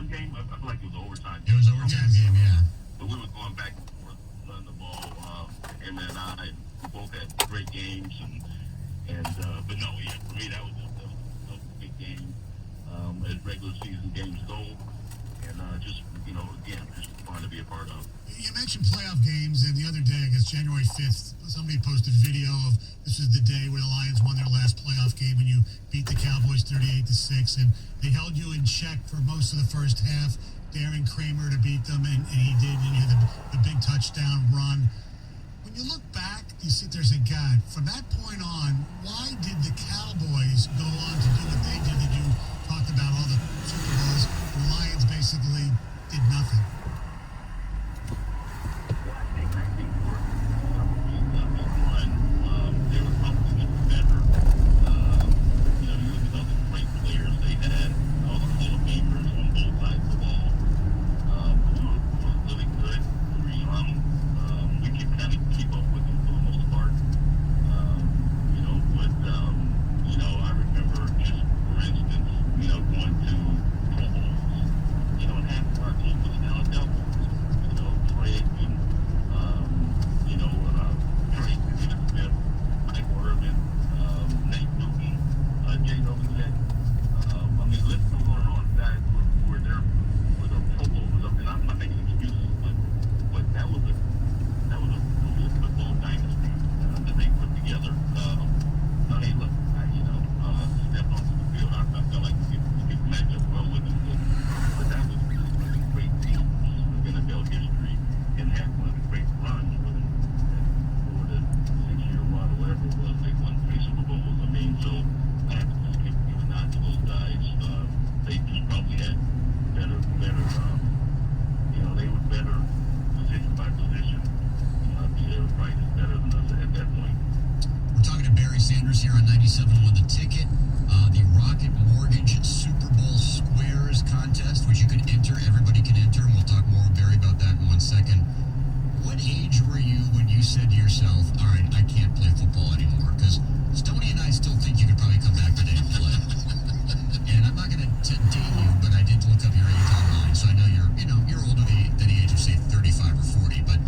overtime game? I feel like it was an overtime It game. was an overtime game, yeah. But we were going back and forth, running the ball. Him and I, we both had great games, but no, yeah, for me that was a big game as regular season games go, and just fun to be a part of. You mentioned playoff games, and the other day, I guess January 5th, somebody posted video of this was the day where the Lions won their last playoff game when you beat the Cowboys 38-6, and they held you in check for most of the first half. Darren Kramer to beat them, and he did, and you had the big touchdown run. When you look back, you sit there and say, God, from that point on, why did the Cowboys go on to do what they did that you talked about, all the Super Bowls? The Lions basically did nothing. I think for some reason, one, they were probably just better. You look at all the great players they had, all the Hall of Famers on both sides of the ball. We were really good. We were young. We could kind of keep up with them for the most part. I remember just, for instance, going to Pro Bowls, and half of our team was now Delta. Craig and, Drake, Smith, Mike Irvin, Nate Newton, Jay Novacek. Let's go on guys who were there for the Pro Bowls up, and I'm not making excuses, but that was a football dynasty that they put together. Hey, look, stepped onto the field. I felt like we could match up well with them, but that was a great team in NFL history, and had one of the great runs for the 6-year run or whatever it was. They won 3 Super Bowls. So I have to just give a nod to those guys. They just probably had better. They were better position by position. They were probably just better than us at that point. We're talking to Barry Sanders here on 97.1 The Ticket. The Rocket Mortgage Super Bowl Squares contest, which you can enter. Everybody can enter, and we'll talk more with Barry about that in 1 second. What age were you when you said to yourself, all right, I can't play football anymore? Because Stoney and I still think you could probably come back today and play. And I'm not going to date you, but I did look up your age online, so I know you're older than the age of, say, 35 or 40. But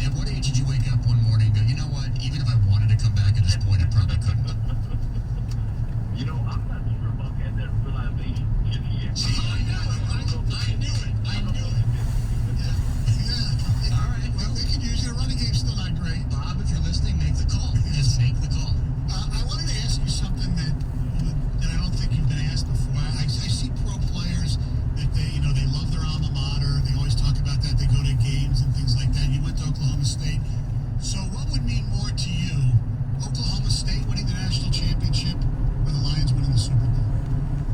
at what age did you wake up one morning and go, you know what, even if I wanted to come back at this point, I probably couldn't? I'm not sure about that realization yet. See, I knew it. Yeah. All right. Well, they can use your running game's still not great. Bob, if you're listening, make the call. Just make the call. I wanted to ask you something that I don't think you've been asked before. I see pro players that they love their alma mater. They always talk about that. They go to games and things like that. You went to Oklahoma State. So what would mean more to you, Oklahoma State winning the national championship or the Lions winning the Super Bowl?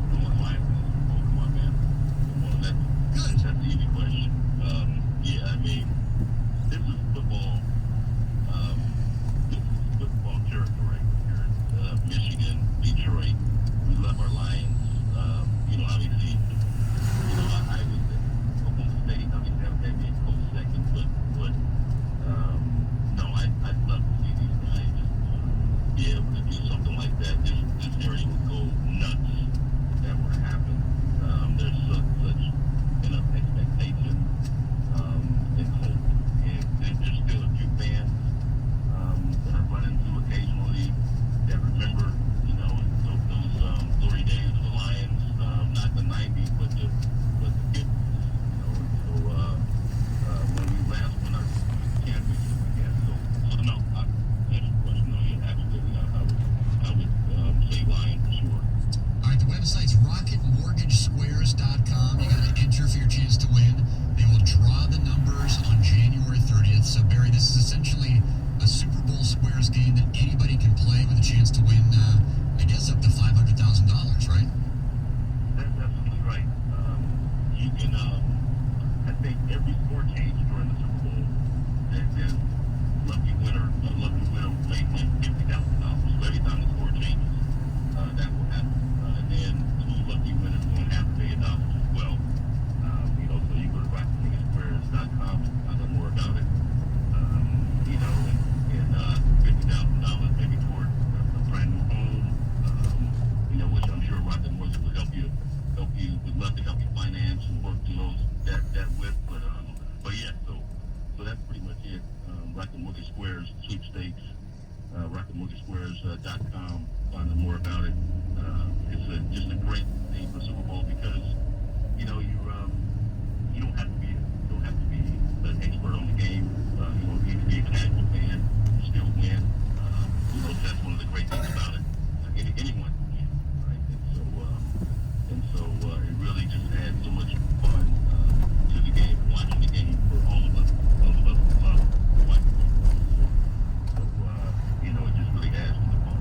The Lions winning the Super Bowl, come on, man. Good. That's an easy question. This is football. This is football territory here in Michigan, Detroit. We love our Lions. Obviously, I was at Oklahoma State. Obviously, that would be a close second, but no, I'd love to see these guys be able to do something like that. This area would go nuts if that were to happen. There's such expectation and hope, and there's still a few fans that I run into occasionally that remember, those glory days of the Lions, not the 90s, but the 50s. When we last won our championship again. So no, that's the question. No, yeah, absolutely. I would say Lions for sure. All right, the website's rocketmortgagesquares.com. You got to enter for your chance to win. They will draw the numbers on January 30th. So, Barry, this is essentially a Super Bowl Squares game that anybody can play with a chance to win, I guess, up to $500,000, right? That's absolutely right. You can, I think every score change during the Super Bowl, then lucky winner may win $50,000. So every time the score changes, that will happen. And then 2 lucky winners win $500,000 as well. So you go to rocketmortgagesquares.com and find out more about it. And $50,000 maybe toward a brand new home, RocketMortgageSquares.com. Find out more about it. It's just a great thing for Super Bowl because you know you don't have to be an expert on the game. You can be a casual fan, you still win. That's one of the great things about it. Anyone can win, right? And so it really just adds so much fun to the game, watching the game for all of us who love watching football. So it just really adds to the fun.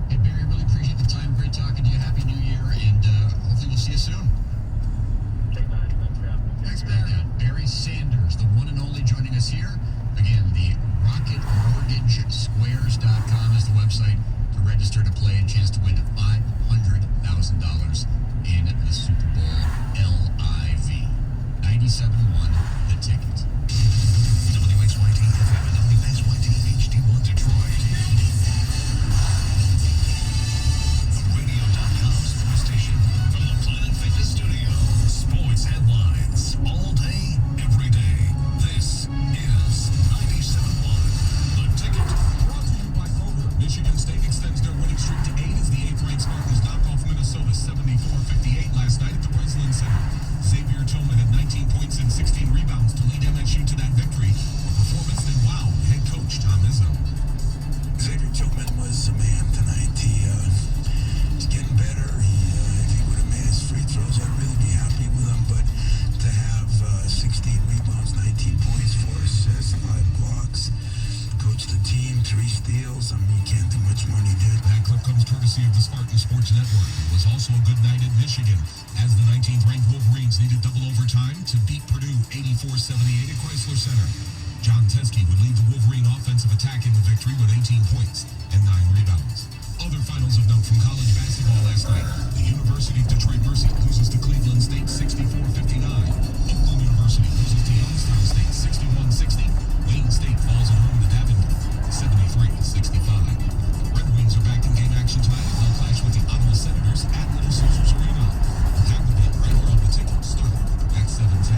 Hey, Barry, really appreciate the time. Great talking to you. Happy New Year, and hopefully we'll see you soon. Take nice. Thanks for having me. Thanks, Barry. Barry Sanders, the one and only, joining us here. Again, the RocketMortgageSquares.com is the website to register to play and chance to win $500,000 in the Super Bowl LIV. 97.1 The Ticket. WXYT FM and WXYT HD1 Detroit. The Radio.com sports station from the Planet Fitness Studio. Sports headlines all day, every day. This is 97.1 The Ticket. Brought to you by Kroger. Michigan State extends their winning streak to 8 as the 8th-ranked Spartans knock off Minnesota 74-58 last night at the Breslin Center. Xavier Tillman had 19 points and 16 rebounds to lead MSU to that victory. A performance that wowed head coach Tom Izzo. Xavier Tillman was a man tonight. He's getting better. If he would have made his free throws, I'd really be happy with him. But to have 16 rebounds, 19 points, 4 assists, 5 blocks, coach the team, 3 steals. I mean, you can't do much more than he did. That clip comes courtesy of the Spartan Sports Network. It was also a good night at Michigan as the 19th-ranked Wolverines needed double overtime to beat Purdue 84-78 at Chrysler Center. John Teske would lead the Wolverine offensive attack in the victory with 18 points and 9 rebounds. Other finals of note from college basketball last night. The University of Detroit Mercy loses to Cleveland State 64-59. Oakland University loses to Youngstown State 61-60. Wayne State falls at home to Davenport 73-65. The Red Wings are back in game action tonight as they'll clash with the Ottawa Senators at Little Caesars Arena. The Hackney right here on The Ticket start at 7:10.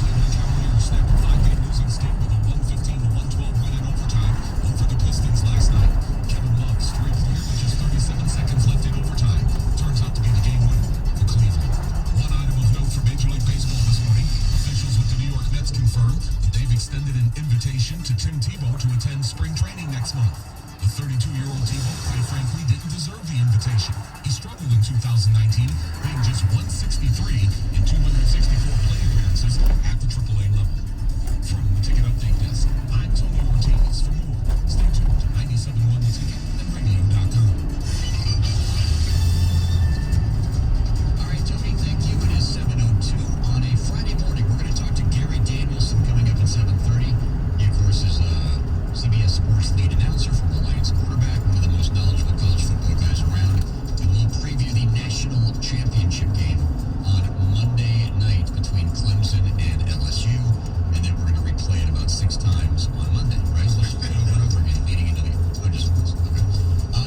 Cleveland Cavaliers snap a 5-game losing skid with a 115-112 win in overtime over the Pistons last night. Kevin Love's three-pointer with just 37 seconds left in overtime turns out to be the game winner for Cleveland. One item of note for Major League Baseball this morning. Officials with the New York Mets confirmed that they've extended an invitation to Tim Tebow to attend spring training next month. The 32-year-old Tebow, quite frankly, didn't deserve the invitation. He struggled in 2019, being just 163 in 264 play appearances at the AAA level. From the Ticket Update Desk, I'm Tony Ortiz. For more, stay tuned to 97.1 The Ticket and Radio.com. All right, Tony, thank you. It is 7:02 on a Friday morning. We're going to talk to Gary Danielson coming up at 7:30. He, of course, is CBS Sports lead announcer from the Lions quarterback, one of the most knowledgeable college football guys around. And we'll preview the national championship game on Monday night between Clemson and LSU. And then we're going to replay it about 6 times on Monday, right? Over and over again, leading into the just once. Okay.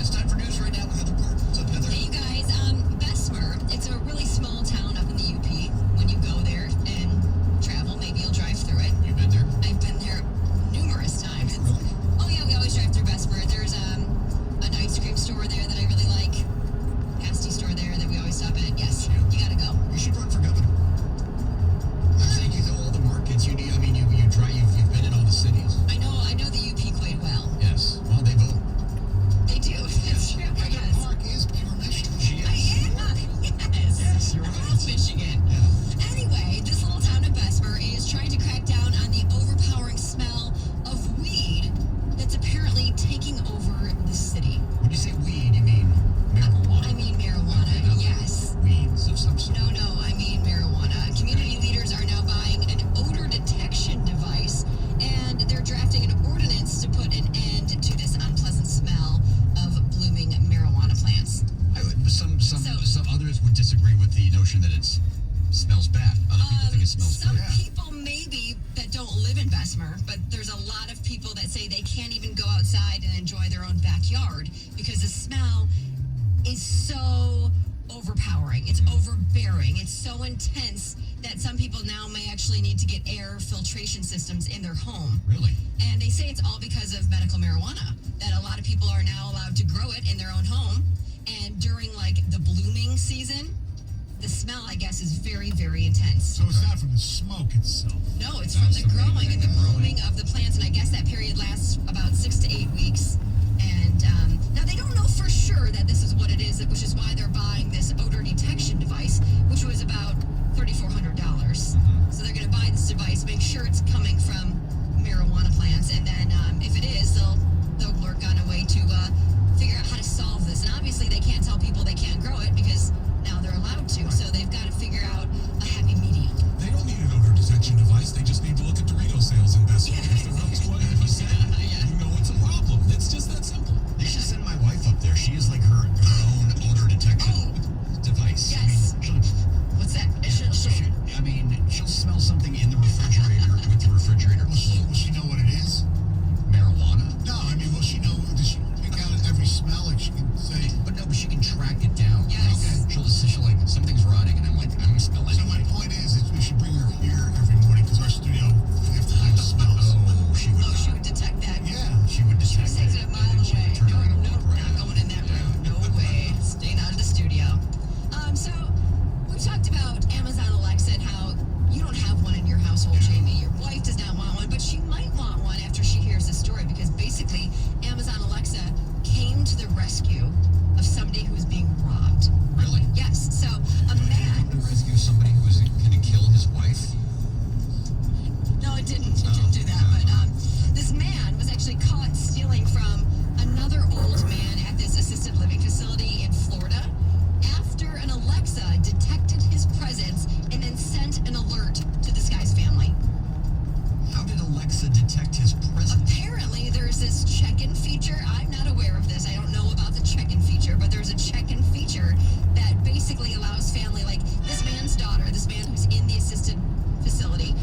It's time for news right now with Heather Gordon. What's up, Heather? Hey, you guys. Bessemer, it's a really small town up in the UP. When you go there and travel, maybe you'll drive through it. You've been there? I've been there numerous times. Really? Oh, yeah, we always drive through Bessemer. There's an ice cream store there that I really like. Pasty store there that we always stop at. Yes, Yeah. you gotta go. You should run for governor. I'm saying you know all the markets. You drive. You've been in all the cities. I know the UP quite well. Yes. Well, they vote. They do. It's true. Yes. Park is pure Michigan. She is. Yes. Yes, you're I right. love Michigan. Yeah. Anyway, this little town of Bessemer is trying to crack down on the overpowering smell of weed that's apparently taking over the city. When you say weed, you mean marijuana? I mean marijuana, Okay, not yes. Weeds of some sort. No, I mean marijuana. Community leaders are now buying an odor detection device, and they're drafting an ordinance to put an end to this unpleasant smell of blooming marijuana plants. Some others would disagree with the notion that it smells bad. Other people think it smells Some good. people maybe that don't live in Bessemer, but there's a lot of people that say they can't even go outside and enjoy their own backyard because the smell is so overpowering. It's overbearing. It's so intense that some people now may actually need to get air filtration systems in their home. Really? And they say it's all because of medical marijuana, that a lot of people are now allowed to grow it in their own home. And during like the blooming season, the smell, I guess, is very, very intense. So it's not from the smoke itself. No, it's from the growing and the blooming of the plants. And I guess that period lasts about 6 to 8 weeks. And now they don't know for sure that this is what it is, which is why they're buying this odor detection device, which was about $3,400. So they're going to buy this device, make sure it's coming from marijuana plants, and then if it is, they'll work on a way to figure out how to solve this. And obviously, they can't tell people they can't grow it because now they're allowed to. So they've got to figure out a happy medium. They don't need an odor detection device. They just need to look at Dorito sales and best offers. They're up 20%. You know it's a problem. It's just that simple. They should send my wife up there. She is like her own odor detection device. Yes. I mean, What's that? she'll smell something in the refrigerator with the refrigerator Will closed. she know what it is? Marijuana? No, I mean, will she know? Does she pick out every smell? Like she can say. But she can track it down. Yes. Like, she'll like, something's rotting, and I'm like, I don't smell So anything. my point is we should bring her here every morning because our studio half the time smells. Oh, she would. Oh, she would detect that. Yeah. She would detect She takes it a mile and then she away. would turn No, around and no, walk right not out. going in that room. No way. Staying out of the studio. So we've talked about Amazon Alexa and how you don't have one in your household, Jamie. Your wife does not want one, but she might want one after she hears this story because basically Amazon Alexa came to the rescue of somebody who was being robbed. Really? Yes. So a man. To rescue somebody who was going to kill his wife. No, it didn't. It didn't do that. But this man was actually caught stealing from another old man at this assisted living facility in Florida after an Alexa detected his presence and then sent an alert to this guy's family. How did Alexa detect his presence? Apparently, there's this check-in feature. I'm not aware of this. I don't know about the check-in feature, but there's a check-in feature that basically allows family, like this man's daughter, this man who's in the assisted facility,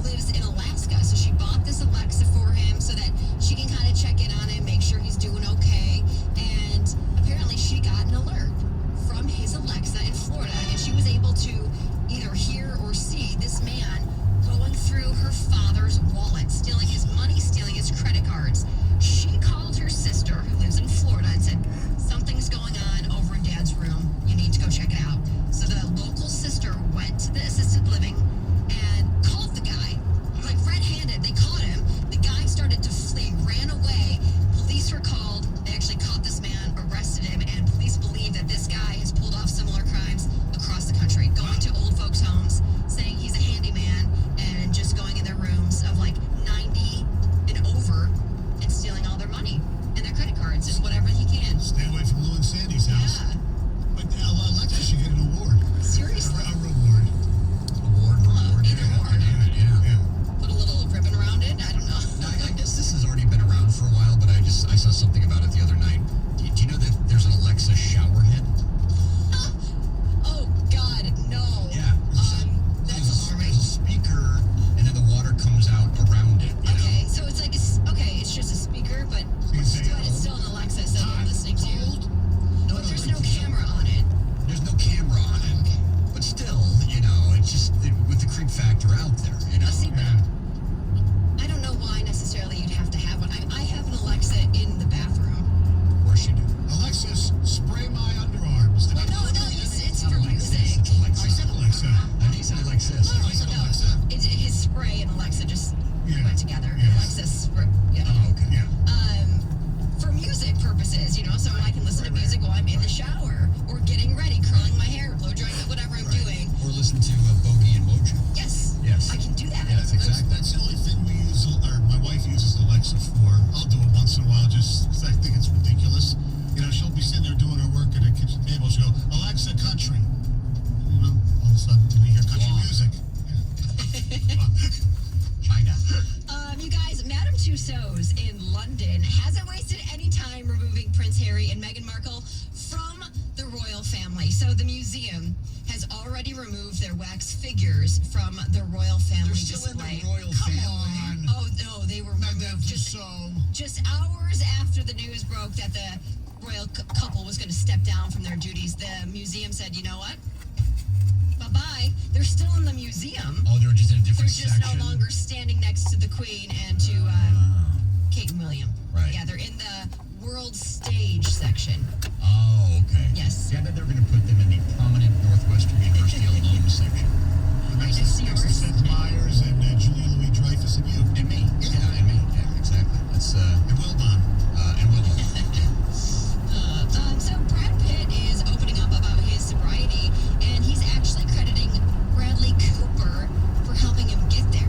lives in Alaska. So she bought this Alexa for him so that she can kind of check in on him, make sure he's doing okay. And apparently she got an alert from his Alexa in Florida, and she was able to either hear or see this man going through her father's wallet, stealing his money, stealing his credit cards. She called her sister, who lives in Florida, and said, something's going on over in Dad's room. You need to go check it out. So the local sister went to the assisted living and called the guy, like red-handed. They caught him. The guy started to flee, ran away. Police were called. They actually caught this man, arrested him, and police believe that this guy has pulled off similar crimes across the country, going to old folks' homes, saying he's a handyman, and just going in their rooms of like 90 and over and stealing all their money and their credit cards and whatever he can. Stay away from Lou and Sandy's house. Yeah, But Alexa should get an award. seriously. A reward. Award. Either or. Yeah. Put a little ribbon around it. I don't know. I guess this has already been around for a while, but I saw something about it the other night. Do you know that there's an Alexa shower head? Oh God, no. Yeah. That's alarming. There's a speaker, and then the water comes out around it. You Okay, know? so it's like it's just a speaker, but you say it's still an Alexa, so they're listening to you. Cold? But there's no camera on it. There's no camera on it, but still, it's just with the creep factor out there. See, but I don't know why necessarily you'd have to have one. I have an Alexa in the bathroom. Of course you do. Alexa, spray my underarms. Well, no, it's for music. It's Alexa. I said Alexa. I think it's an Alexis. I said No, Alexa. his spray and Alexa just Yeah. went together. Yeah. Alexa spray. Oh, okay. Yeah. For music purposes, so I can listen to music while I'm in the shower or getting ready, curling my hair, blow drying it, whatever I'm doing. Or listen to Bogey and Mojo. Yes. Yes. I can do that. Yes, exactly. That's the only thing we use, or my wife uses Alexa for. I'll do it once in a while just because I think it's ridiculous. She'll be sitting there doing her work at a kitchen table. She'll go, Alexa, country. All of a sudden we hear country Wow. music. China. You guys, Madame Tussauds in London hasn't wasted any time removing Prince Harry and Meghan Markle from the royal family. So the museum has already removed their wax figures from the royal family They're still display. in the royal Come family. on. Oh no, they were Madame removed just Tussauds. hours after the news broke that the royal couple was going to step down from their duties, the museum said, you know what? Bye-bye. They're still in the museum. Oh, they were just in a different They're just section. no longer standing next to the Queen and to Kate and William. Right. Yeah, they're in the World Stage section. Oh, okay. Yes. Yeah, I bet they're going to put them in the prominent Northwestern University alum section. Right next to yours. Seth Meyers and Julia Louis-Dreyfus and you. And me. Yeah, and me. Yeah, exactly. That's, And Will Bond. and Will. So Brad Pitt is opening up about his sobriety, and he's actually crediting Bradley Cooper for helping him get there,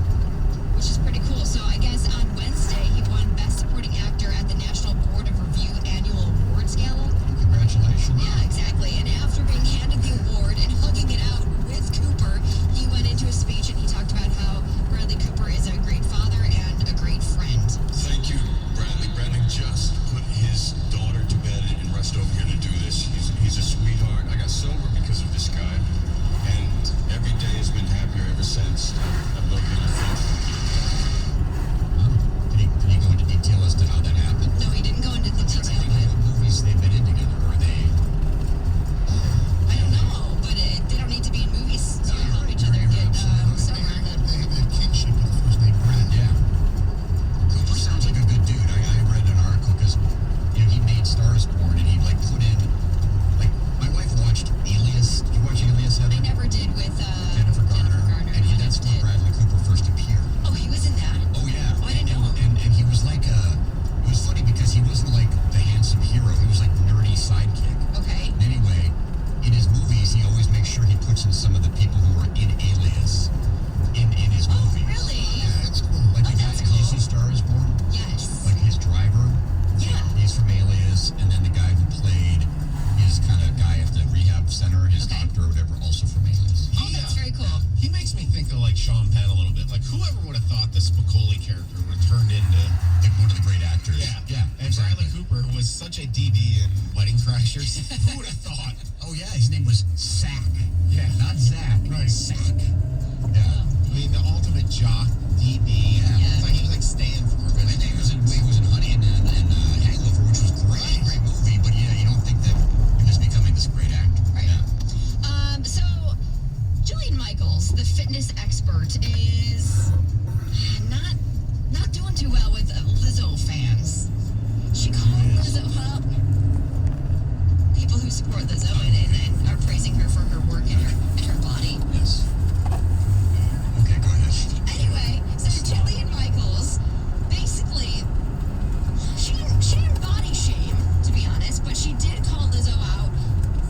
which is pretty cool. So I guess on Wednesday he won Best Supporting Actor at the National Board of Review Annual Awards Gala. Congratulations. Yeah, exactly. And after being handed the award and hugging it out with Cooper, he went into a speech and he talked about how Bradley Cooper is a great father and a great friend. Thank you, Bradley. Bradley just put his daughter to bed and rushed over here to do this. He's a sweetheart. I got sober because of this guy, and every day has been happier ever since. I love you. Did he go into detail as to how that happened? No, he didn't go into the I detail, think what but movies they've been in together, or are they? I don't know. But they don't need to be in movies to help each other get sober. They have that kinship with the first name Brad. Yeah. Cooper sounds like a good dude. I read an article because, he made Stars Born and he, put in, my wife watched Alias. Did you watch Alias, Heather? I never did with Jennifer Garner. And that's where did. Bradley Cooper first appeared. Oh, he was in that? Oh, yeah. Oh, I didn't know. And he was it was funny because he wasn't like the handsome hero. He was like nerdy sidekick. Okay. Anyway, in his movies, he always makes sure he puts in some of the people who were in Alias in his Oh, movies. really? Yeah, that's cool. Like Oh, that's you see cool. Star is Born? Yes. Like his driver? Yeah. He's from Alias, and then the guy who played his kind of guy at the rehab center, his Okay. doctor or whatever, also from Alias. Oh, that's very cool. He makes me think of Sean Penn a little bit. Whoever would have thought this Macaulay character would have turned into Like one of the great actors. yeah. And exactly. Bradley Cooper, who was such a DB in Wedding Crashers, who would have thought? Oh yeah, his name was Sack. Yeah. Not Zach. Right. Sack. Yeah. I mean, the ultimate jock DB. Yeah. It's like he was like Stanford. I think he was in Honey and Hangover, which was great, great movie. But yeah, you don't think that he was becoming this great actor. Right. Yeah. So Jillian Michaels, the fitness expert, is not doing too well with Lizzo fans. She called Lizzo up. People who support Lizzo and are praising her for her work and her body. Yes. Okay, go ahead. Anyway, so Jillian Michaels, basically, she didn't body shame, to be honest, but she did call Lizzo out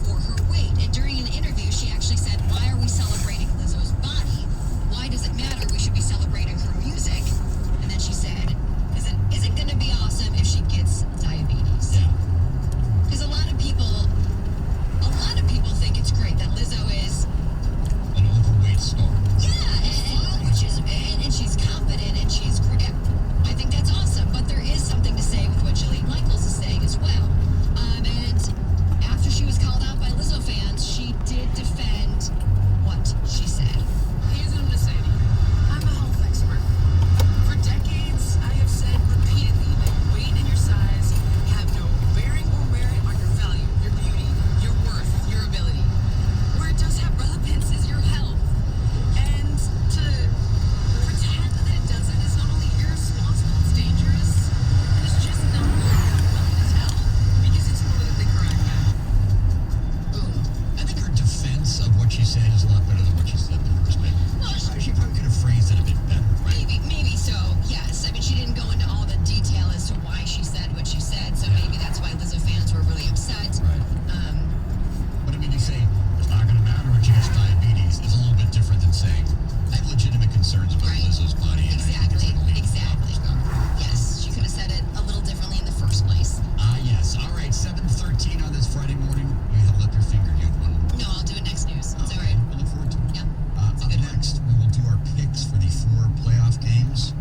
for her weight. And during an interview, she actually said, "Why are we celebrating Lizzo's body? Why does it matter? We should be celebrating her music." And then she said, "Is it going to be awesome if she gets diabetes?" Yeah. Because a lot of people think it's great that Lizzo is An overweight star. and she's confident and she's great. I think that's awesome, but there is something to say with what Jillian Michaels is saying as well. And after she was called out by Lizzo fans, she did defend what she said. Here's what I'm gonna say to you. I'm a health expert. For decades, I have said repeatedly that weight and your size have no bearing or merit on your value, your beauty, your worth, your ability. Where it does have relevance is your health. And to pretend that it doesn't is not only irresponsible, it's dangerous, and it's just not willing to tell because it's politically correct. I think her defense of what she said is a lot better than what she said the first time. She probably could have phrased it a bit better, right? Maybe so, yes. I mean, she didn't go into all the detail as to why she said what she said, so maybe that's why Lizzo fans were really upset. Right. But I mean, you say it's not going to matter when she gets diabetes. It's a little bit different than saying I have legitimate concerns about Right. Lizzo's body. And I think it's Exactly. gonna lead to Exactly. problems. Yes, she could have said it a little differently in the first place. Yes. All right, 7:13 on this Friday morning. You held up your finger. You have one. No, I'll do it next news. It's all right. I look forward to it. Yeah. Up next, we will do our picks for the 4 playoff games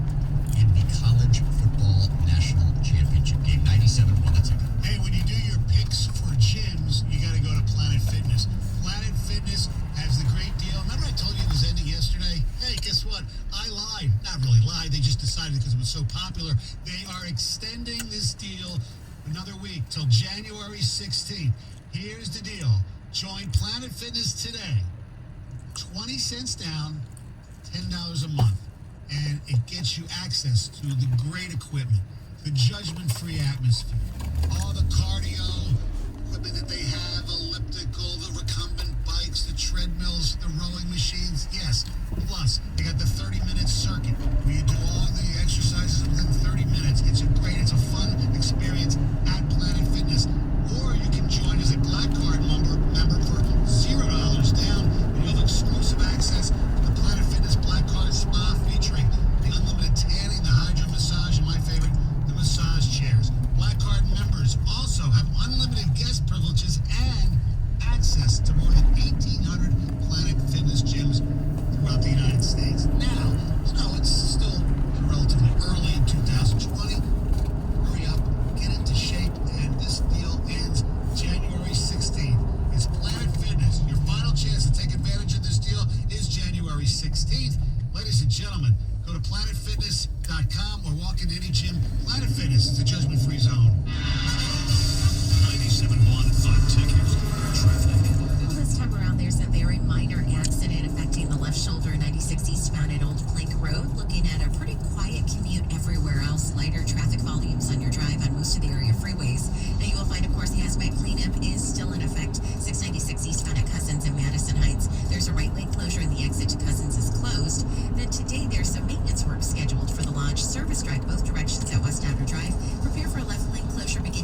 in the College Football National Championship game. 97-1 the ticket. Hey, when you do your picks for gyms, you got to go to Planet Fitness. Planet Fitness has the great deal. Remember I told you it was ending yesterday? Hey, guess what? I lied. Not really lied. They just decided because it was so popular. They are extending this deal Another week till January 16th. Here's the deal. Join Planet Fitness today. 20 cents down, $10 a month. And it gets you access to the great equipment, the judgment-free atmosphere, all the cardio equipment that they have, elliptical, the recumbent bikes, the treadmills, the rowing machines. Yes, plus they got the 30-minute circuit where you do all the exercises within 30 minutes. It's a fun experience at Planet Fitness. Or you can join as a Black Card member for $0 down, and you'll have exclusive access to the Planet Fitness Black Card Spa featuring the unlimited tanning, the hydro massage, and my favorite, the massage chairs. Black Card members also have unlimited guest privileges and access to more than 1,800 Planet Fitness gyms throughout the United States. Now, it's still relatively early in 2020. Hurry up, get into shape, and this deal ends January 16th. It's Planet Fitness. Your final chance to take advantage of this deal is January 16th. Ladies and gentlemen, go to planetfitness.com or walk into any gym. Planet Fitness is a judgment-free zone. 97.1 on Ticket Traffic. Well, this time around, there's a very minor accident affecting the left shoulder 96 eastbound at Old Plank Road. Looking at a pretty quiet commute everywhere else. Lighter traffic volumes on your drive on most of the area freeways. Now, you will find, of course, the hazmat cleanup is still in effect. 696 eastbound at Cousins and Madison Heights. There's a right lane closure and the exit to Cousins is closed. Then today, there's some maintenance work scheduled for the Lodge Service Drive, both directions at West Outer Drive. Prepare for a left lane closure because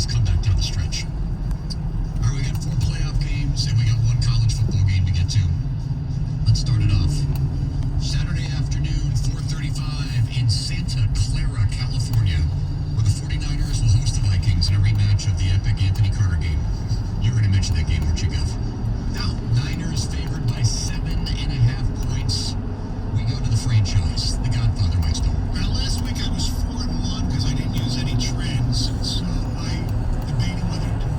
nice comeback down the stretch. All right, we got 4 playoff games and we got 1 college football game to get to. Let's start it off. Saturday afternoon, 4:35 in Santa Clara, California, where the 49ers will host the Vikings in a rematch of the epic Anthony Carter game. You were going to mention that game, weren't you, Gev? Now, Niners favored by 7.5 points. We go to the franchise, the Godfather, Mike Stone. Now, last week I was 4-1 because I didn't use any trends, so I debated whether to do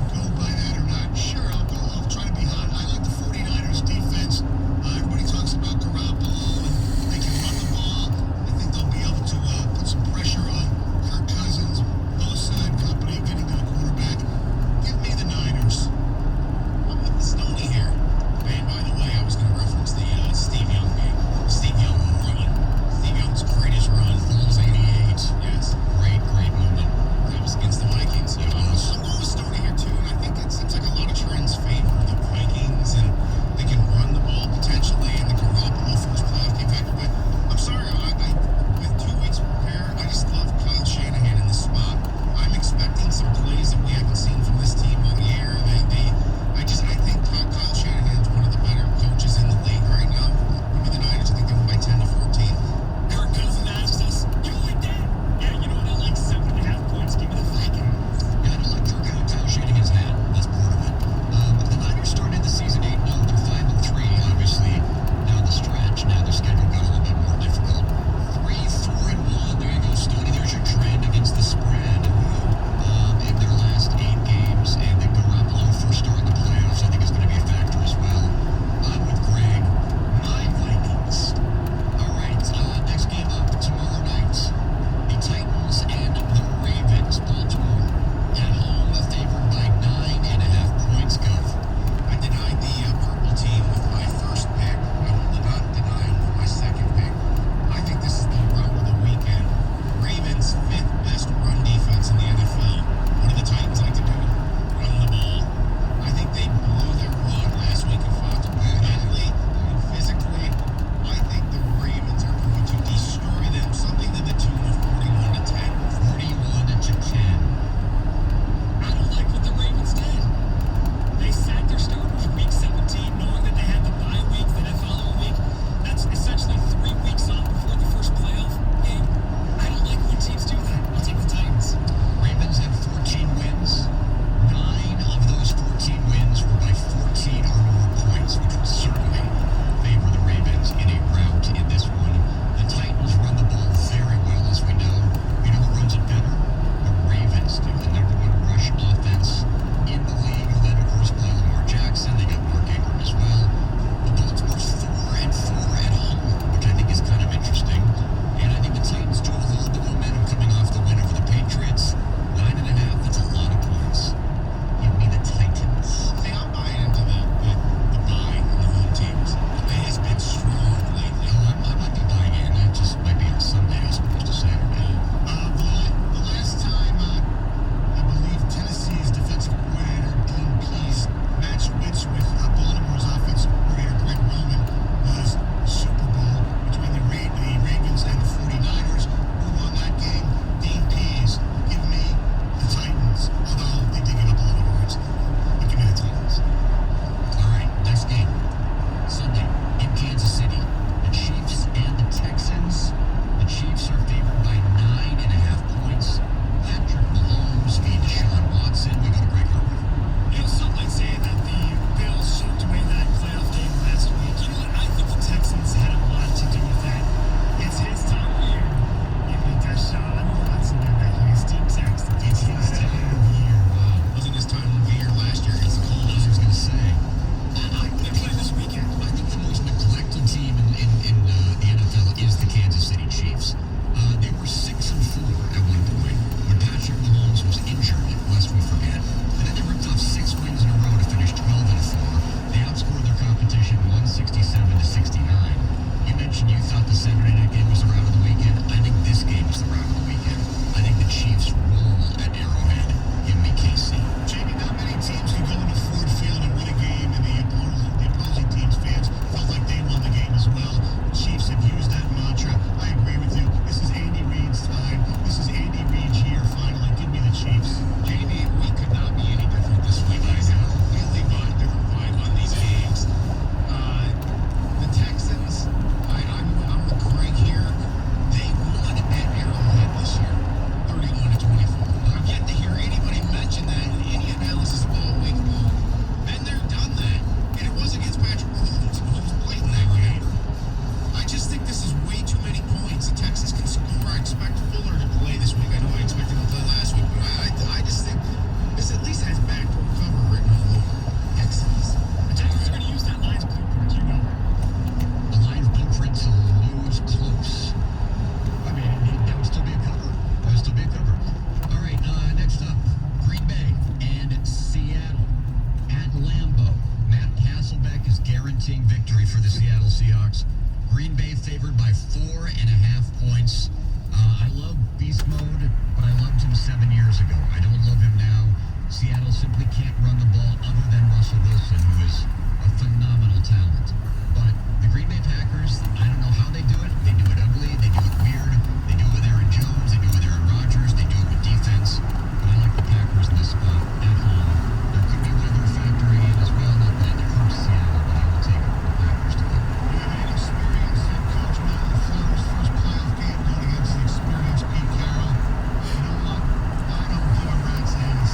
him 7 years ago. I don't love him now. Seattle simply can't run the ball other than Russell Wilson, who is a phenomenal talent. But the Green Bay Packers, I don't know how they do it. They do it ugly. They do it weird. They do it with Aaron Jones. They do it with Aaron Rodgers. They do it with defense. But I like the Packers in this spot at home. There could be weather factoring in as well. Not that it hurts Seattle, but I will take the Packers to win. We have an inexperienced head coach, Matt LaFleur's first playoff game going against the experienced Pete Carroll. You know what? I don't give a rat's ass.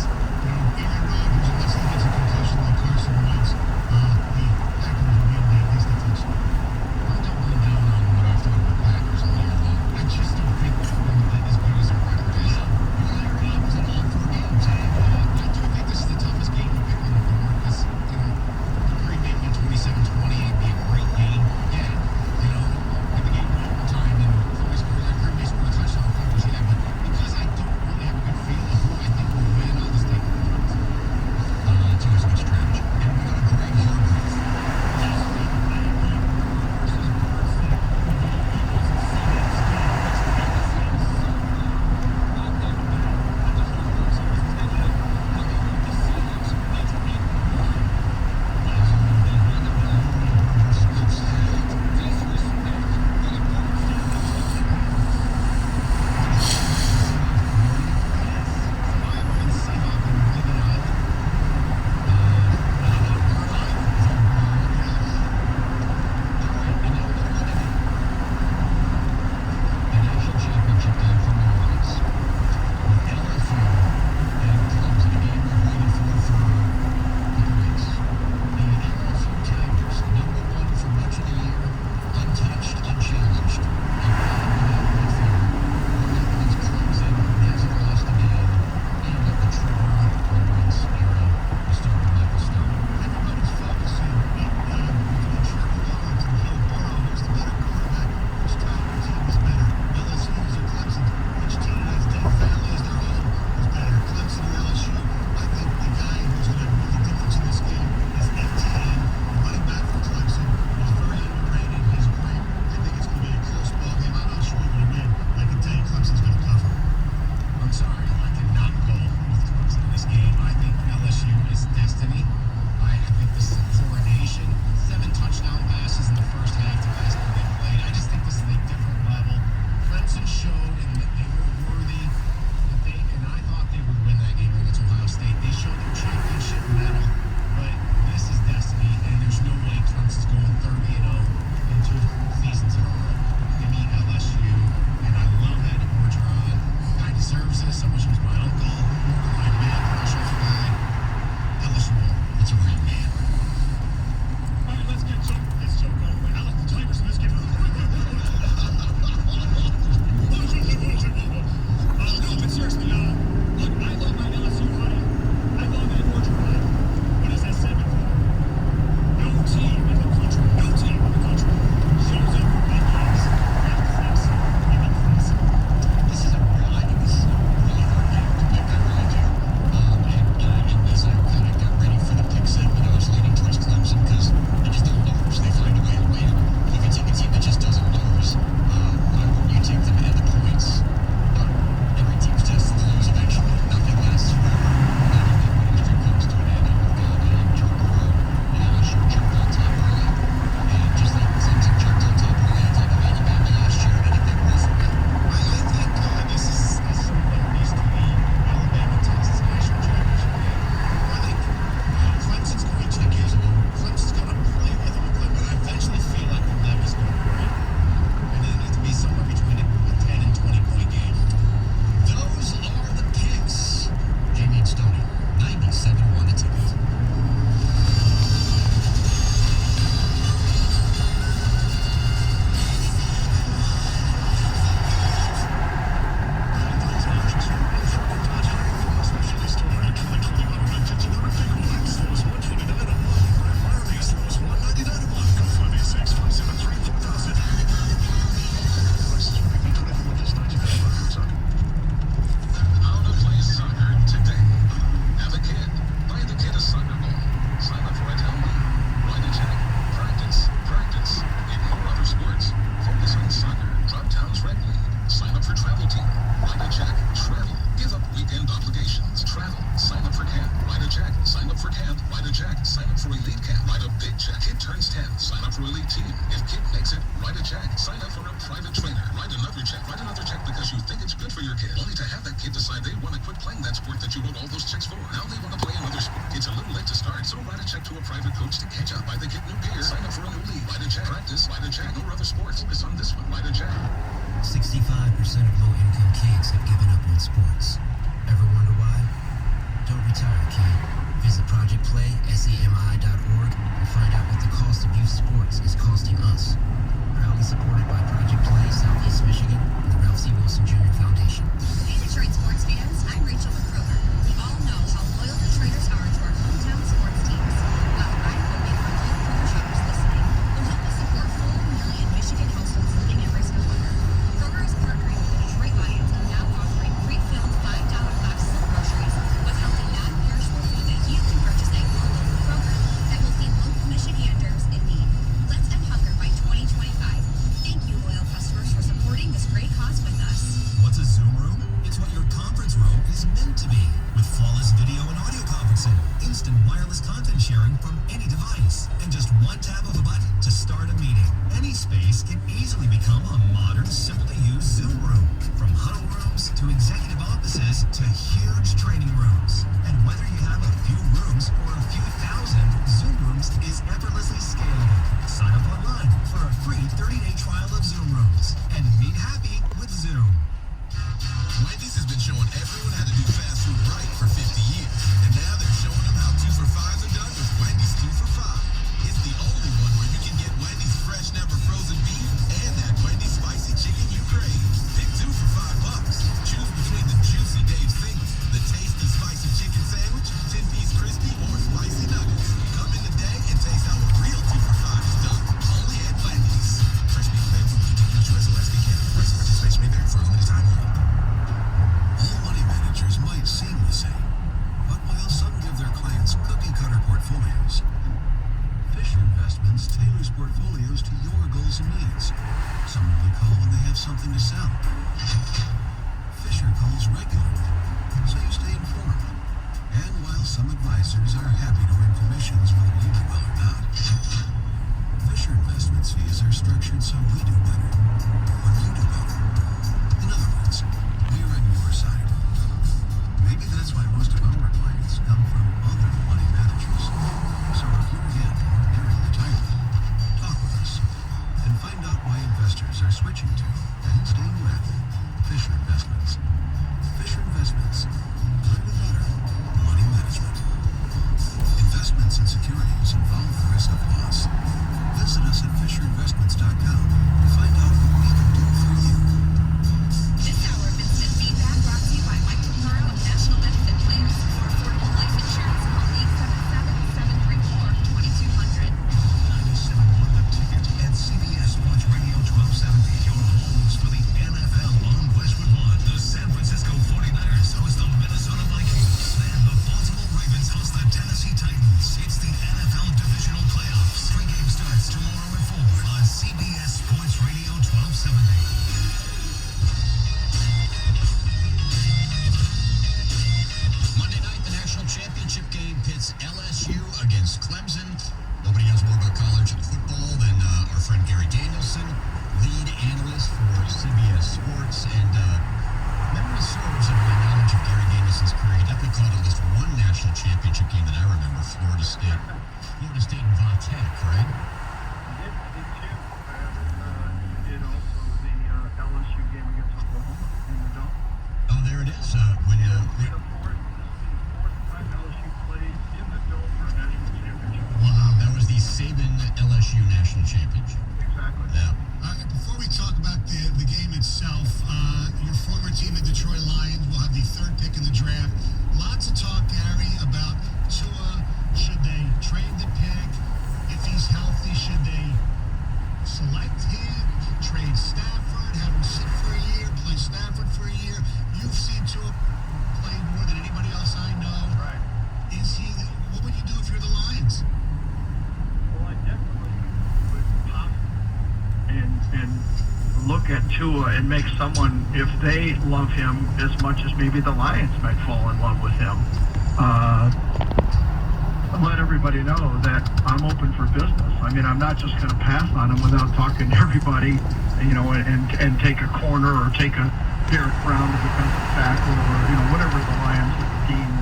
Aaron Rodgers, unless he gets a concussion like Carson Wentz, the Packers will be able to at least a touchdown. I'll double down on what I thought of the Packers all year long. I just only to have that kid decide they want to quit playing that sport that you wrote all those checks for. Now they want to play another sport. It's a little late to start, so write a check to a private coach to catch up. Buy the kid new gear. Sign up for a new league. Write a check. Practice. Write a check. No other sports. Focus on this one. Write a check. 65% of low-income kids have given up on sports. Ever wonder why? Don't retire, kid. Visit projectplaysemi.org and find out what the cost of youth sports is costing us. Proudly supported by Project Play, Southeast Michigan, and the Ralph C. Wilson Jr. Foundation. Hey, Detroit sports fans, I'm Rachel McCroker. We all know how loyal Detroiters are to our hometown sports teams. Well, I'm hoping our local Kroger shoppers listening will help us support 4 million Michigan households living at risk of hunger. Kroger is partnering with the Detroit Lions and now offering pre-filled $5 boxes of groceries with healthy, non-perishable food that you can purchase at your local Kroger that will feed local Michiganders in need. Let's end hunger by 2025. Thank you, loyal customers, for supporting this great cause with us. What's a Zoom room? It's what your conference room is meant to be, with flawless video and audio conferencing, instant wireless content sharing from any device, and just one tap of a button to start a meeting. Any space can easily become a modern, simple-to-use Zoom room. From huddle rooms to executive offices to huge training rooms. And whether you have a few rooms or a few thousand, Zoom Rooms is effortlessly scalable. Sign up online for a free 30-day trial of Zoom Rooms and meet happy with Zoom. Wendy's has been showing everyone how to do fast food right for 50 years. And now they're showing them how 2 for $5s are done with Wendy's 2 for $5. It's the only one where you can get Wendy's fresh, never frozen beef and that Wendy's spicy chicken you crave. Pick 2 for $5. Choose between the juicy Dave's Singles, the tasty spicy chicken sandwich, 10-piece crispy, or spicy nuggets. Come in today and taste how a real 2 for $5 is done. Only at Wendy's. Fresh beef available with continuous choice Alaska Canada. Price and participation may vary for a limited time only. All money managers might seem the same, but while some give their clients cookie-cutter portfolios, Fisher Investments tailors portfolios to your goals and needs. Some only call when they have something to sell. Fisher calls regularly, so you stay informed. And while some advisors are happy to earn commissions whether you do well or not, Fisher Investments fees are structured so we do better when you do better. In other words, we're on your side. Maybe that's why most of our clients come from other money managers. So if you're in or nearing retirement, talk with us and find out why investors are switching to and staying with Fisher Investments. Fisher Investments. Learn to better money management. Investments in securities involve the risk of loss. Visit us at FisherInvestments.com to find out what we can do for you. This hour of instant feedback brought to you by Mike Tomorrow of National Benefit Plans for affordable life insurance. Call 877-734-2200. 97.1 The Ticket and CBS Sports Radio 1270. Your homes for the NFL on Westwood One. The San Francisco 49ers host the Minnesota Vikings. And the Baltimore Ravens host the Tennessee Titans. It's the NFL Divisional Playoffs. Pre-game starts tomorrow at 4 on CBS Sports Radio 1270. Monday night, the national championship game pits LSU against Clemson. Nobody knows more about college football than our friend Gary Danielson, lead analyst for CBS Sports. And memory serves of my knowledge of Gary Danielson's career. He definitely called at least one national championship game that I remember, Florida State and Va Tech, right? I did too. And did also the LSU game against Oklahoma in the Dome. Oh, there it is. This will be the fourth time LSU played in the Dome for a national championship. Wow, that was the Saban LSU national championship. Exactly. Yeah. Before we talk about the game itself, your former team, the Detroit Lions, will have the 3rd pick in the draft. Lots of talk, Gary, about Tua. Should they trade the pick? If he's healthy, should they select him, trade Stafford, have him sit for a year, play Stafford for a year? You've seen Tua play more than anybody else I know. Right. What would you do if you're the Lions? Well, I definitely would pop and look at Tua and make someone, if they love him as much as maybe the Lions might fall in love with him, let everybody know that I'm open for business. I mean, I'm not just going to pass on him without talking to everybody, and take a corner or take a Derek Brown, the defensive tackle, or whatever the Lions would deem.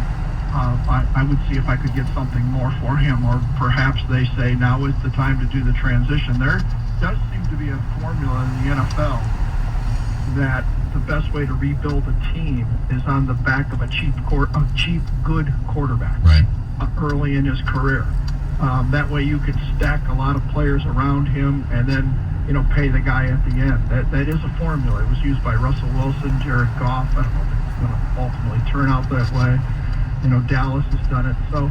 I would see if I could get something more for him, or perhaps they say now is the time to do the transition. There does seem to be a formula in the NFL that the best way to rebuild a team is on the back of a cheap, good quarterback early in his career. That way you could stack a lot of players around him and then pay the guy at the end. That is a formula. It was used by Russell Wilson, Jared Goff. I don't know if it's going to ultimately turn out that way. Dallas has done it. So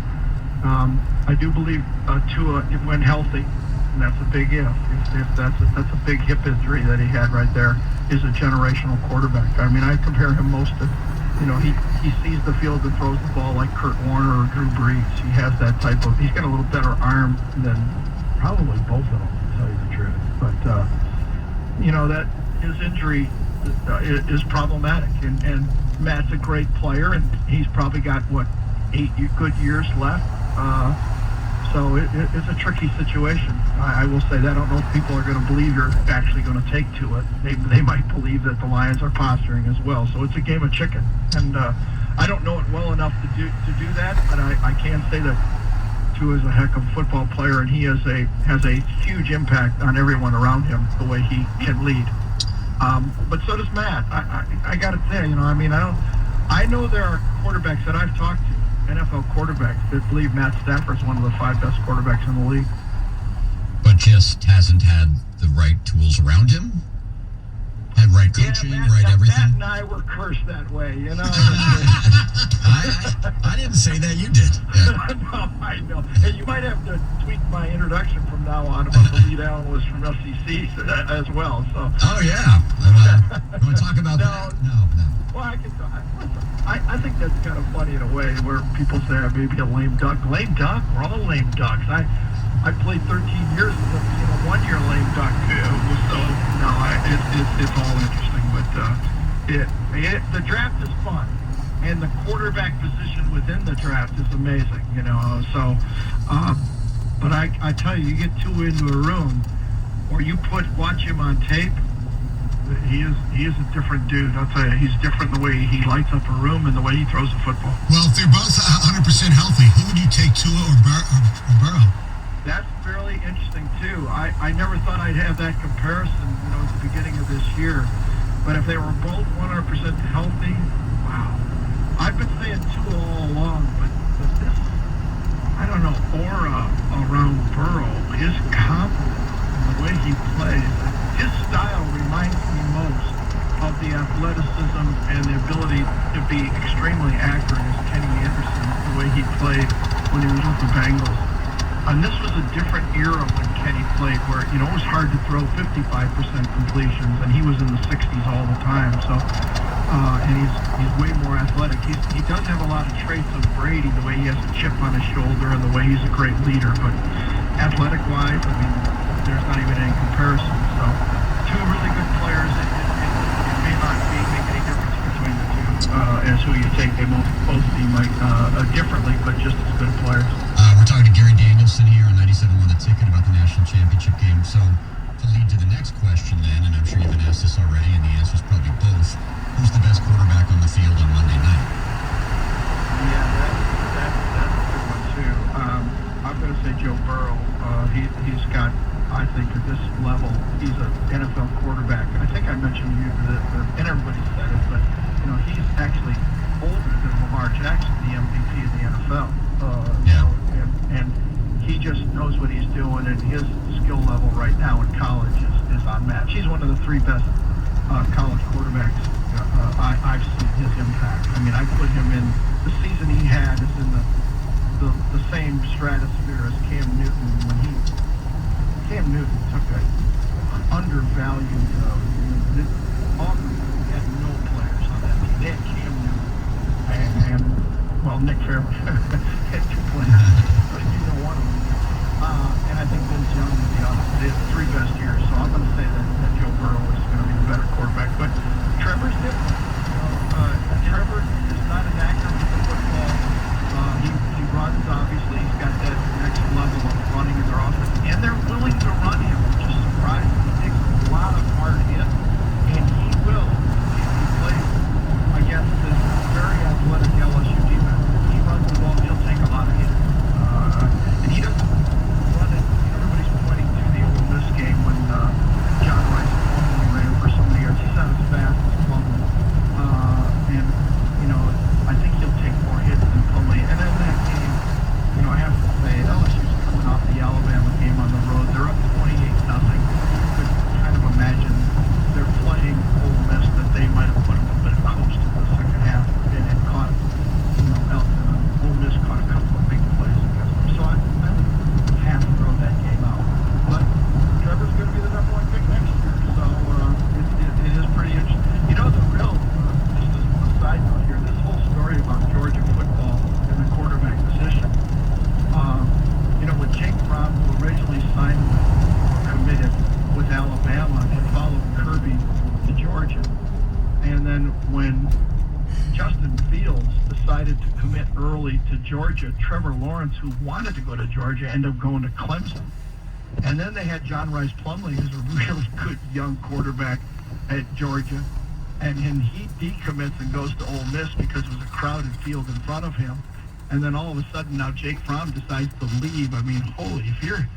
I do believe Tua, when healthy, and that's a big if that's a big hip injury that he had right there, is a generational quarterback. I mean, I compare him most to, he sees the field and throws the ball like Kurt Warner or Drew Brees. He has that type of, he's got a little better arm than probably both of them, to tell you the truth. But, that his injury is problematic. And Matt's a great player, and he's probably got, 8 good years left. So it's a tricky situation. I will say that. I don't know if people are going to believe you're actually going to take to it. They might believe that the Lions are posturing as well. So it's a game of chicken. And I don't know it well enough to do that, but I can say that Tua is a heck of a football player, and he has a huge impact on everyone around him, the way he can lead. But so does Matt. I got to say, I know there are quarterbacks that I've talked to, NFL quarterbacks, that believe Matt Stafford's one of the 5 best quarterbacks in the league. But just hasn't had the right tools around him? Had right coaching, everything? Matt and I were cursed that way, I didn't say that, you did. Yeah. No, I know. And you might have to tweak my introduction from now on about the lead analyst from FCC as well. So. Oh, yeah. You want to talk about that? No. Well, I think that's kind of funny in a way, where people say I may be a lame duck. Lame duck? We're all lame ducks. I played 13 years as a 1-year lame duck too. So no, it's all interesting. But the draft is fun, and the quarterback position within the draft is amazing. So. But I tell you, you get Tua into a room, or you watch him on tape. He is a different dude. I'll tell you, he's different in the way he lights up a room and the way he throws a football. Well, if they're both 100% healthy, who would you take, Tua or Burrow? That's fairly interesting too. I never thought I'd have that comparison, at the beginning of this year. But if they were both 100% healthy, wow. I've been saying Tua all along, but this, I don't know, aura around Burrow, his confidence and the way he plays, his style reminds me most of the athleticism and the ability to be extremely accurate as Kenny Anderson, the way he played when he was with the Bengals. And this was a different era when Kenny played, where, it was hard to throw 55% completions, and he was in the 60s all the time. So, and he's way more athletic. He does have a lot of traits of Brady, the way he has a chip on his shoulder and the way he's a great leader. But athletic-wise, there's not even any comparison. So, 2 really good players. It may not make any difference between the two as who you take. They both seem like differently, but just as good players. We're talking to Gary Danielson here on 97.1 The Ticket about the national championship game. So, to lead to the next question then, and I'm sure you've been asked this already, and the answer is probably both. Who's the best quarterback on the field on Monday night? Yeah, that's a good one too. I'm going to say Joe Burrow. He's got, I think, at this level, he's an NFL quarterback. I think I mentioned to you and everybody said it, but he's actually older than Lamar Jackson, the MVP of the NFL. And he just knows what he's doing, and his skill level right now in college is unmatched. He's one of the 3 best college quarterbacks I've seen his impact. I put him in, the season he had is in the same stratosphere as Cam Newton, when Cam Newton took an undervalued Auburn had no players on that team. They had Cam Newton and Nick Fairley had 2 players, but one of them. And I think Vince Young is the other. They had 3 best years, so I'm going to say that Joe Burrow is going to be the better quarterback. But Trevor's different. Trevor is not an actor with the football. He runs, obviously. He's got that next level of running in their offense. And they're willing to run him, which is surprising. He takes a lot of hard hits. And he will, if he plays early to Georgia. Trevor Lawrence, who wanted to go to Georgia, ended up going to Clemson. And then they had John Rice Plumlee, who's a really good young quarterback at Georgia. And he decommits and goes to Ole Miss because it was a crowded field in front of him. And then all of a sudden now Jake Fromm decides to leave. I mean, holy, if you're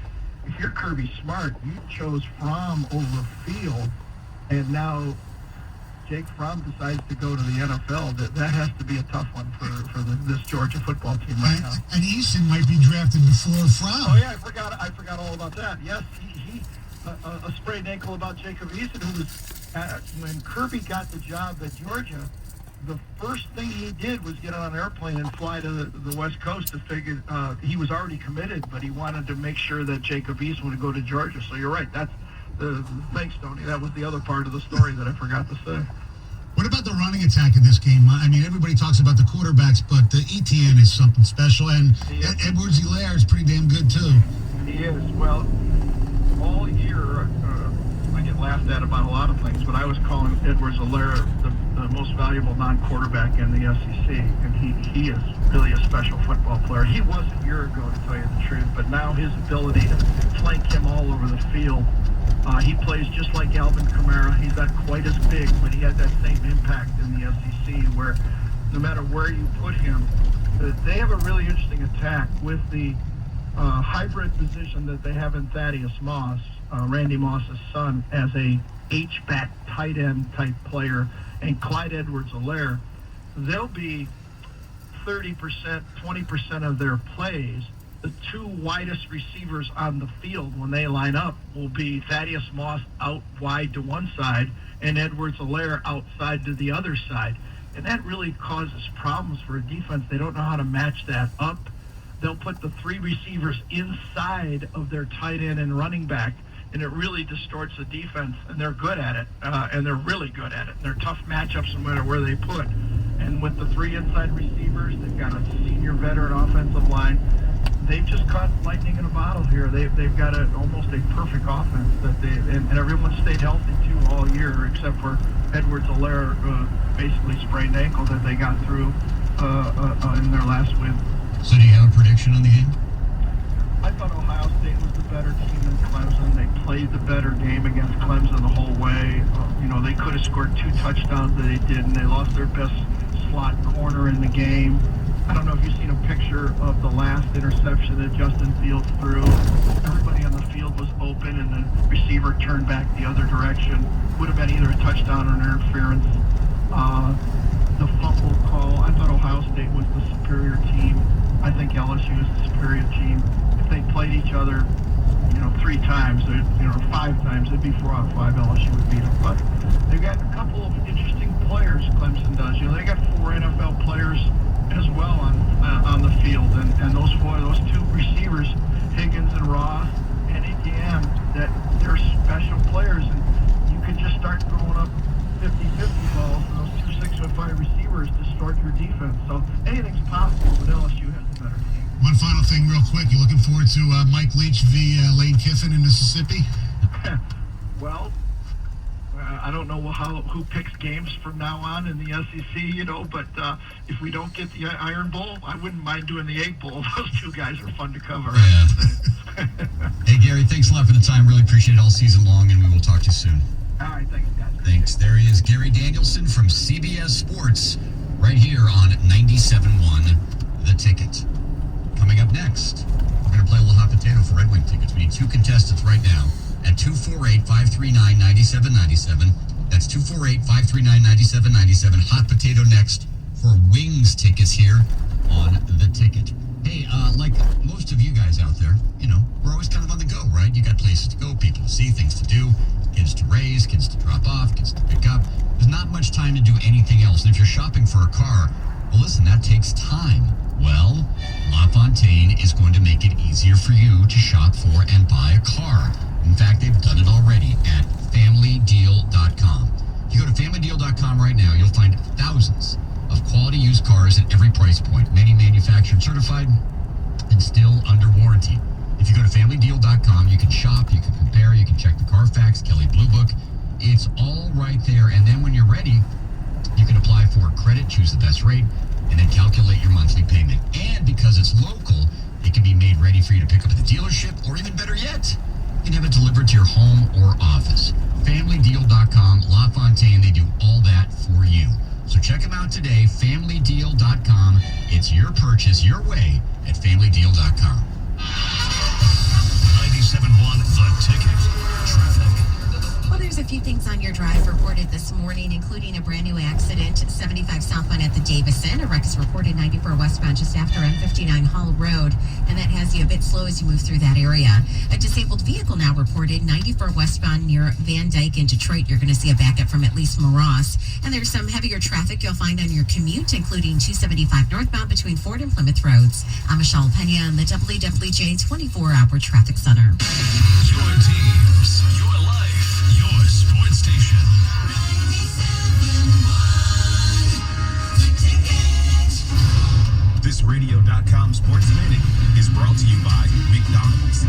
Kirby Smart, you chose Fromm over Field, and now Jake Fromm decides to go to the NFL. That has to be a tough one for this Georgia football team right now. And Easton might be drafted before Fromm. Oh yeah, I forgot all about that. Yes, he a sprained ankle about Jacob Eason, who was when Kirby got the job at Georgia, the first thing he did was get on an airplane and fly to the West Coast to figure he was already committed, but he wanted to make sure that Jacob Eason would go to Georgia. So you're right. That's thanks, Tony. That was the other part of the story that I forgot to say. What about the running attack in this game? I mean, everybody talks about the quarterbacks, but the ETN is something special, and Edwards-Helaire is pretty damn good too. He is. Well, all year I get laughed at about a lot of things, but I was calling Edwards-Helaire the most valuable non-quarterback in the SEC, and he is really a special football player. He was a year ago, to tell you the truth, but now his ability to flank him all over the field. He plays just like Alvin Kamara. He's not quite as big, but he has that same impact in the SEC where no matter where you put him, they have a really interesting attack with the hybrid position that they have in Thaddeus Moss, Randy Moss's son, as a H-back tight end type player, and Clyde Edwards-Helaire. They'll be 30%, 20% of their plays. The two widest receivers on the field when they line up will be Thaddeus Moss out wide to one side and Edwards-Helaire outside to the other side. And that really causes problems for a defense. They don't know how to match that up. They'll put the three receivers inside of their tight end and running back, and it really distorts the defense, and they're good at it, and they're really good at it. And they're tough matchups no matter where they put. And with the three inside receivers, they've got a senior veteran offensive line. They've just caught lightning in a bottle here. They've got almost a perfect offense and everyone stayed healthy too all year except for Edwards-Helaire, basically sprained ankle that they got through in their last win. So do you have a prediction on the game? I thought Ohio State was the better team than Clemson. They played the better game against Clemson the whole way. They could have scored 2 touchdowns that they didn't. They lost their best slot corner in the game. I don't know if you've seen a picture of the last interception that Justin Fields threw. Everybody on the field was open, and the receiver turned back the other direction. Would have been either a touchdown or an interference. The fumble call, I thought Ohio State was the superior team. I think LSU is the superior team. If they played each other, 3 times, 5 times, it'd be 4 out of 5 LSU would beat them. But they've got a couple of interesting players, Clemson does. They got 4 NFL players as well on the field, and those 2 receivers, Higgins and Ross and Etienne, that they're special players, and you can just start throwing up 50-50 balls, and those 2 6'5" receivers distort your defense. So anything's possible, but LSU has a better team. One final thing real quick. You looking forward to Mike Leach v. Lane Kiffin in Mississippi? Well, I don't know who picks games from now on in the SEC, but if we don't get the Iron Bowl, I wouldn't mind doing the Egg Bowl. Those 2 guys are fun to cover. Yeah. Hey, Gary, thanks a lot for the time. Really appreciate it all season long, and we will talk to you soon. All right, thanks, guys. Thanks. There he is, Gary Danielson from CBS Sports, right here on 97.1 The Ticket. Coming up next, we're going to play a little hot potato for Red Wing tickets. We need 2 contestants right now at 248-539-9797. That's 248-539-9797. Hot potato next for Wings tickets here on The Ticket. Hey, like most of you guys out there, we're always kind of on the go, right? You got places to go, people to see, things to do, kids to raise, kids to drop off, kids to pick up. There's not much time to do anything else. And if you're shopping for a car, well, listen, that takes time. Well, LaFontaine is going to make it easier for you to shop for and buy a car. In fact, they've done it already at FamilyDeal.com. If you go to FamilyDeal.com right now, you'll find thousands of quality used cars at every price point, many manufactured certified and still under warranty. If you go to FamilyDeal.com, you can shop, you can compare, you can check the Carfax, Kelley Blue Book. It's all right there. And then when you're ready, You can apply for credit, choose the best rate, and then calculate your monthly payment. And because it's local, it can be made ready for you to pick up at the dealership, or even better yet, you can have it delivered to your home or office. FamilyDeal.com, LaFontaine, they do all that for you. So check them out today, FamilyDeal.com. It's your purchase, your way at FamilyDeal.com. 97.1 The Ticket. Traffic. Well, there's a few things on your drive reported this morning, including a brand new accident, 75 southbound at the Davison. A wreck is reported 94 westbound just after M59 Hall Road, and that has you a bit slow as you move through that area. A disabled vehicle now reported 94 westbound near Van Dyke in Detroit. You're going to see a backup from at least Moross. And there's some heavier traffic you'll find on your commute, including 275 northbound between Ford and Plymouth Roads. I'm Michelle Pena on the WWJ 24-hour traffic center. Your teams, your life, your sports station. This Radio.com Sports Minute is brought to you by McDonald's.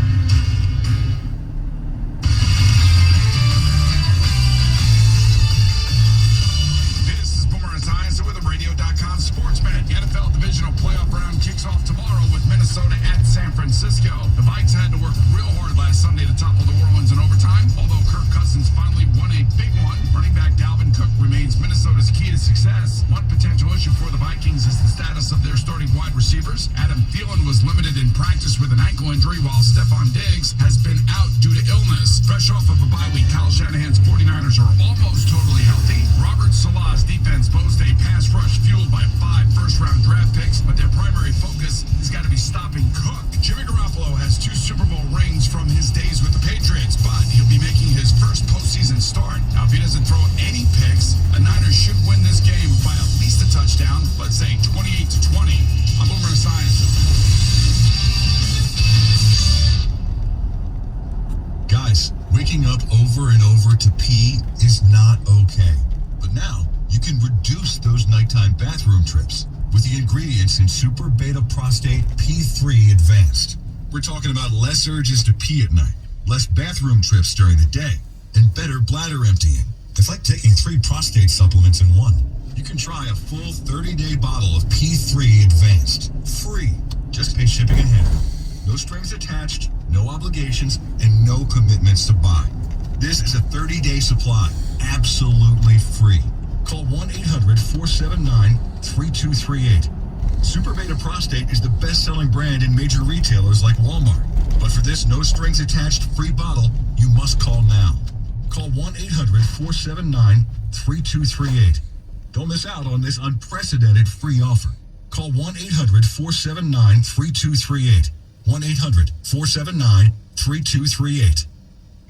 This is Boomer Esiason with a Radio.com Sports Minute. The NFL Divisional Playoff round kicks off tomorrow with Minnesota at San Francisco. The Vikes had to work real hard last Sunday to topple New Orleans in overtime, although Kirk Cousins finally won a big one. Running back Dalvin Cook remains Minnesota's key to success. One potential issue for the Vikings is the status of their starting wide receivers. Adam Thielen was limited in practice with an ankle injury, while Stephon Diggs has been out due to illness. Fresh off of a bye week, Kyle Shanahan's 49ers are almost totally healthy. Robert Saleh's defense boasts a pass rush fueled by 5 first-round draft picks, but their primary focus has got to be stopping Cook. Jimmy Garoppolo has 2 Super Bowl rings from his days with the Patriots, but he'll be making his first postseason start. Now, if he doesn't throw any picks, the Niners should win this game by at least a touchdown, let's say 28-20. I'm Boomer Esiason. Guys, waking up over and over to pee is not okay. But now, you can reduce those nighttime bathroom trips with the ingredients in Super Beta Prostate P3 Advanced. We're talking about less urges to pee at night, less bathroom trips during the day, and better bladder emptying. It's like taking 3 prostate supplements in one. You can try a full 30-day bottle of P3 Advanced, free. Just pay shipping and handling. No strings attached, no obligations, and no commitments to buy. This is a 30-day supply, absolutely free. Call 1-800-479-3238. Super Beta Prostate is the best-selling brand in major retailers like Walmart. But for this no-strings-attached free bottle, you must call now. Call 1-800-479-3238. Don't miss out on this unprecedented free offer. Call 1-800-479-3238. 1-800-479-3238.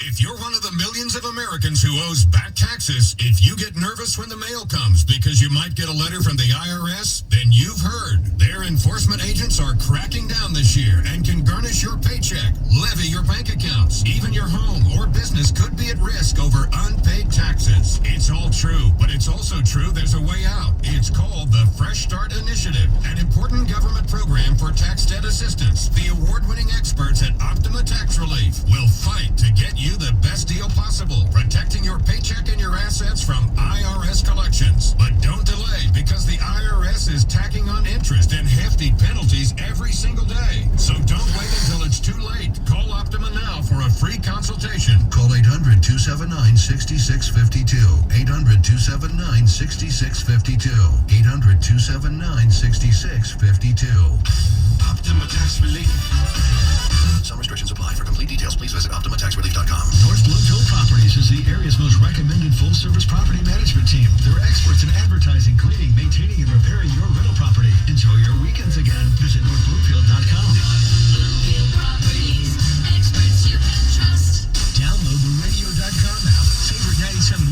If you're one of the millions of Americans who owes back taxes, if you get nervous when the mail comes because you might get a letter from the IRS, then you've heard. Their enforcement agents are cracking down this year and can garnish your paycheck, levy your bank accounts. Even your home or business could be at risk over unpaid taxes. It's all true, but it's also true there's a way out. It's called the Fresh Start Initiative, an important government program for tax debt assistance. The award-winning experts at Optima Tax Relief will fight to get you the best deal possible, protecting your paycheck and your assets from IRS collections. But don't delay, because the IRS is tacking on interest and hefty penalties every single day. So don't wait until it's too late. Call Optima now for a free consultation. Call 800-279-6652. 800-279-6652. 800-279-6652. Optima Tax Relief. Some restrictions apply. For complete details, please visit OptimaTaxRelief.com. North Bloomfield Properties is the area's most recommended full-service property management team. They're experts in advertising, cleaning, maintaining, and repairing your rental property. Enjoy your weekends again. Visit NorthBloomfield.com. Bloomfield Properties, experts you can trust. Download the Radio.com app. Favorite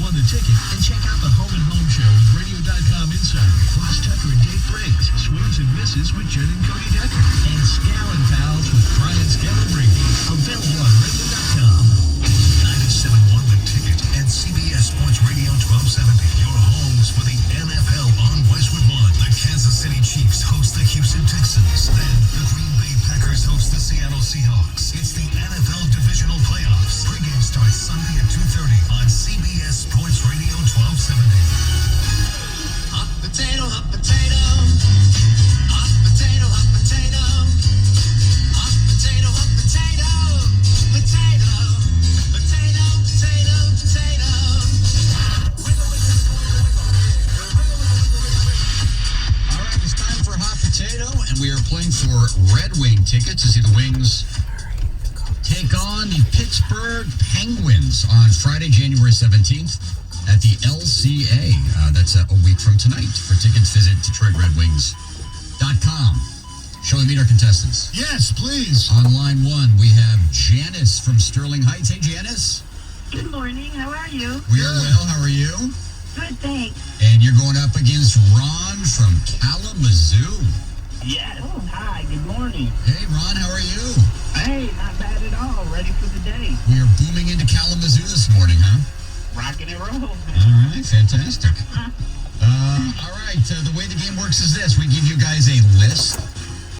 97.1 The Ticket, and check out the Home and Home Show with Radio.com Insider, Ross Tucker and Dave Briggs, Swings and Misses with Jen and Cody Decker, and Scallon Pals with Brian Scalabrine. Available on Radio.com. 97.1 The Ticket and CBS Sports Radio 1270. Your homes for the NFL on Westwood One. The Kansas City Chiefs host the Houston Texans. Then the Green Bay Packers host the Seattle Seahawks. It's the NFL Divisional Playoffs. Pre-game starts Sunday at 2:30 on CBS Sports Radio 1270. we are playing for Red Wing tickets to see the Wings take on the Pittsburgh Penguins on Friday, January 17th at the LCA. That's a week from tonight. For tickets, visit DetroitRedWings.com. Shall we meet our contestants? Yes, please. On line one, we have Janice from Sterling Heights. Hey, Janice. Good morning. How are you? We are well. How are you? Good, thanks. And you're going up against Ron from Kalamazoo. Yes. Oh, hi. Good morning. Hey, Ron. How are you? Hey, not bad at all. Ready for the day. We are booming into Kalamazoo this morning, huh? Rocking and rolling. All right. Fantastic. All right. The way the game works is this. We give you guys a list